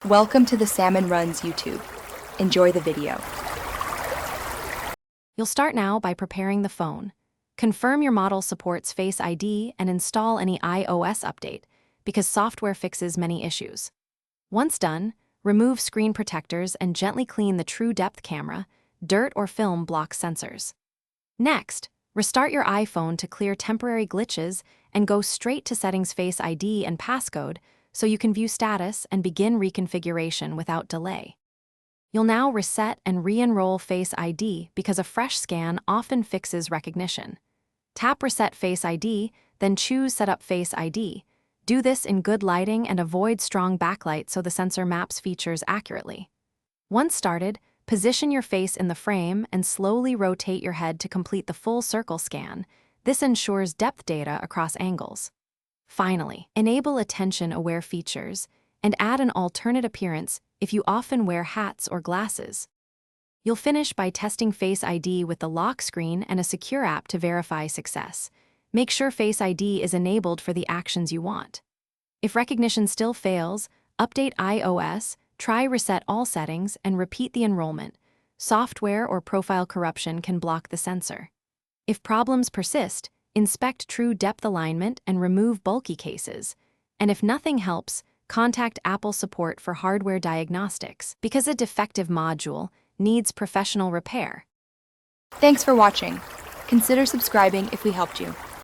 Welcome to the Salmon Runs YouTube. Enjoy the video. You'll start now by preparing the phone. Confirm your model supports Face ID and install any iOS update, because software fixes many issues. Once done, remove screen protectors and gently clean the true depth camera. Dirt or film blocks sensors. Next, restart your iPhone to clear temporary glitches and go straight to Settings Face ID and passcode so you can view status and begin reconfiguration without delay. You'll now reset and re-enroll Face ID because a fresh scan often fixes recognition. Tap Reset Face ID, then choose Set up Face ID. Do this in good lighting and avoid strong backlight so the sensor maps features accurately. Once started, position your face in the frame and slowly rotate your head to complete the full circle scan. This ensures depth data across angles. Finally, enable attention-aware features and add an alternate appearance if you often wear hats or glasses. You'll finish by testing Face ID with the lock screen and a secure app to verify success. Make sure Face ID is enabled for the actions you want. If recognition still fails, update iOS, try reset all settings, and repeat the enrollment. Software or profile corruption can block the sensor. If problems persist, inspect true depth alignment and remove bulky cases. And if nothing helps, contact Apple support for hardware diagnostics, because a defective module needs professional repair. Thanks for watching. Consider subscribing if we helped you.